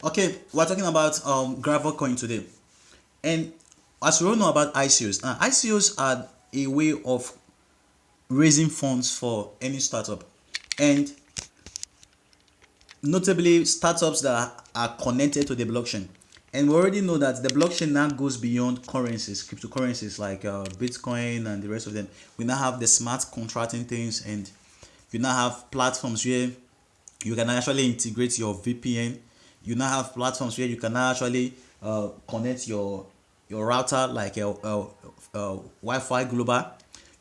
Okay, we're talking about GRAVELCOIN today, and as we all know about ICOs, ICOs are a way of raising funds for any startup, and notably startups that are connected to the blockchain. And we already know that the blockchain now goes beyond currencies, cryptocurrencies like Bitcoin and the rest of them. We now have the smart contracting things, and you now have platforms where you can actually integrate your VPN. You now have platforms where you can now actually connect your router like Wi-Fi global.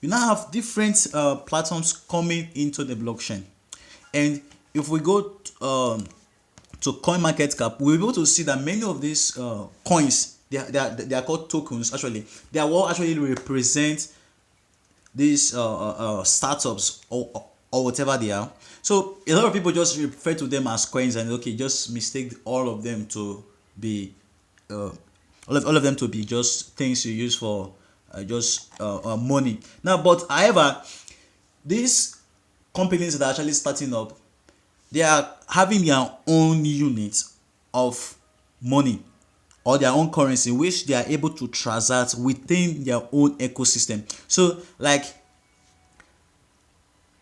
You now have different platforms coming into the blockchain, and if we go to coin market cap, we're able to see that many of these coins, they are called tokens. Actually, they are what actually represent these startups or whatever they are. So a lot of people just refer to them as coins, and okay, just mistake all of them to be uh, all of them to be just things you use for just money. Now, but however, these companies that are actually starting up, they are having their own unit of money or their own currency which they are able to transact within their own ecosystem. So like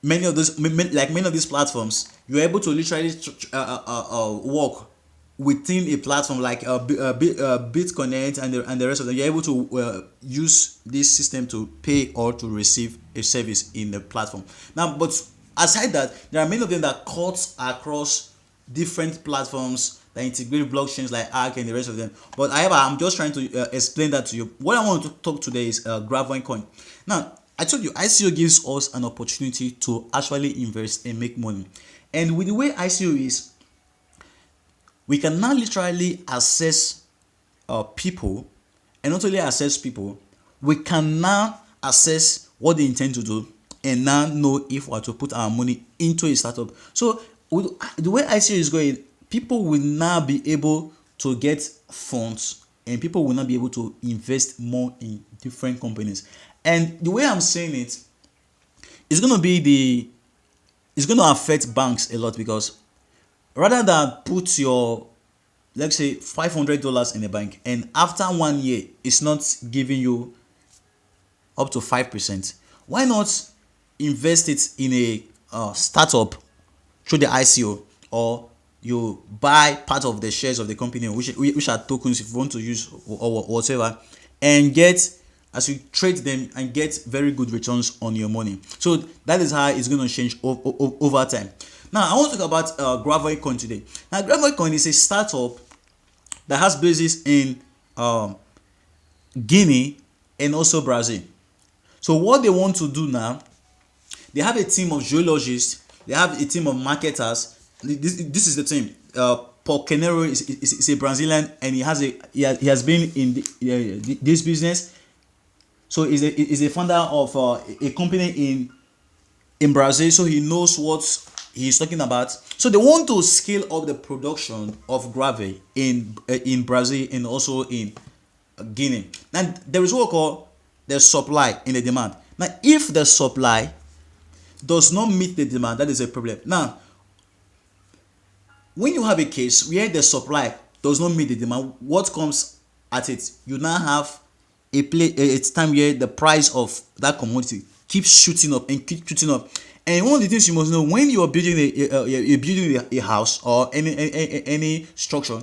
many of these platforms, you're able to literally work within a platform like Bitconnect and the rest of them. You're able to use this system to pay or to receive a service in the platform. Now, but aside that, there are many of them that cut across different platforms that integrate blockchains like Arc and the rest of them. But however, I'm just trying to explain that to you. What I want to talk today is GRAVELCOIN. Now, I told you ICO gives us an opportunity to actually invest and make money. And with the way ICO is, we can now literally assess people, and not only assess people, we can now assess what they intend to do and now know if we are to put our money into a startup. So with the way ICO is going, people will now be able to get funds, and people will now be able to invest more in different companies. And the way I'm saying it is going to be it's going to affect banks a lot, because rather than put your, let's say, $500 in a bank, and after 1 year it's not giving you up to 5%, why not invest it in a startup through the ICO, or you buy part of the shares of the company, which are tokens if you want to use, or whatever, and get, as you trade them, and get very good returns on your money. So that is how it's going to change over time. Now I want to talk about GRAVELCOIN today. Now GRAVELCOIN is a startup that has bases in Guinea and also Brazil. So what they want to do now, they have a team of geologists, they have a team of marketers. This is the team. Paul Canero is a Brazilian, and he has been in this business. So he's a founder of a company in Brazil, so he knows what he's talking about. So they want to scale up the production of gravel in Brazil and also in Guinea. Now there is what we call the supply and the demand. Now if the supply does not meet the demand, that is a problem. Now when you have a case where the supply does not meet the demand, what comes at it? You now have it's time where the price of that commodity keeps shooting up and keep shooting up. And one of the things you must know, when you are building a house or any structure,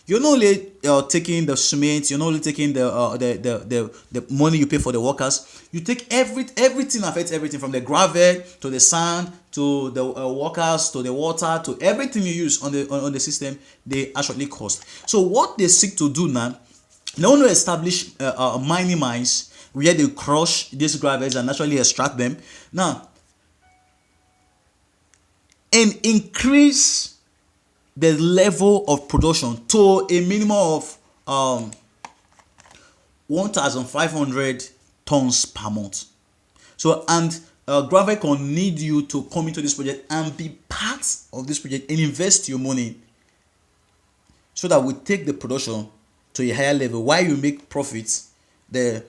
you're not only taking the cement, you're not only taking the money you pay for the workers. You take everything affects everything, from the gravel to the sand to the workers to the water to everything you use on the system. They actually cost. So what they seek to do now, they want to establish mining mines where they crush these gravels and actually extract them now, and increase the level of production to a minimum of 1,500 tons per month. So, and GRAVELCOIN need you to come into this project and be part of this project and invest your money, so that we take the production to a higher level. While you make profits, the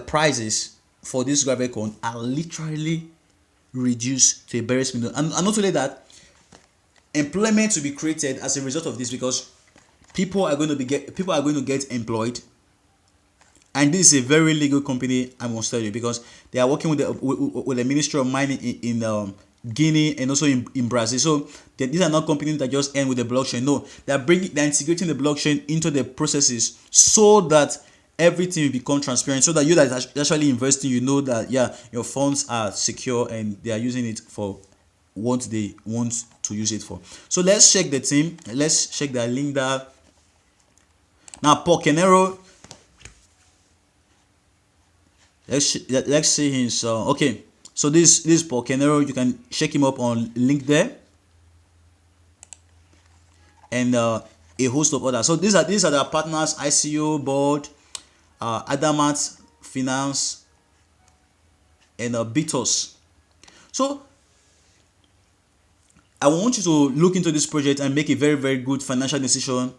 prices for this GRAVELCOIN are literally reduced to a very small. And not only that, employment will be created as a result of this, because People are going to get employed, and this is a very legal company. I must tell you, because they are working with the Ministry of Mining in Guinea, and also in Brazil. So these are not companies that just end with the blockchain. No, they're integrating the blockchain into the processes so that everything will become transparent, so that you that is actually investing, you know that, yeah, your funds are secure and they are using it for what they want to use it for. So let's check the team. Let's check their link there. Now, Pokenero, let's see his okay. So this Paul Kenero, you can check him up on link there, and a host of others. So these are the partners: ICO board, Adamat Finance, and Bitos. So I want you to look into this project and make a very, very good financial decision.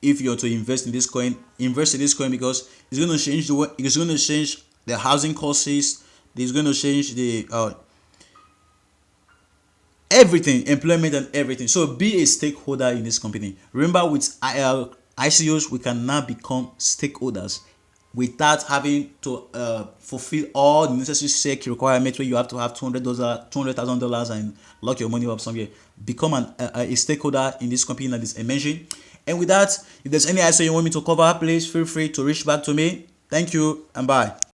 If you're to invest in this coin, invest in this coin, because it's going to change it's going to change the housing costs. It's going to change the everything, employment and everything. So be a stakeholder in this company. Remember, with ICOs, we can now become stakeholders without having to fulfill all the necessary SEC requirements, where you have to have $200,000 and lock your money up somewhere. Become a stakeholder in this company that is emerging. And with that, if there's any ICO you want me to cover, please feel free to reach back to me. Thank you and bye.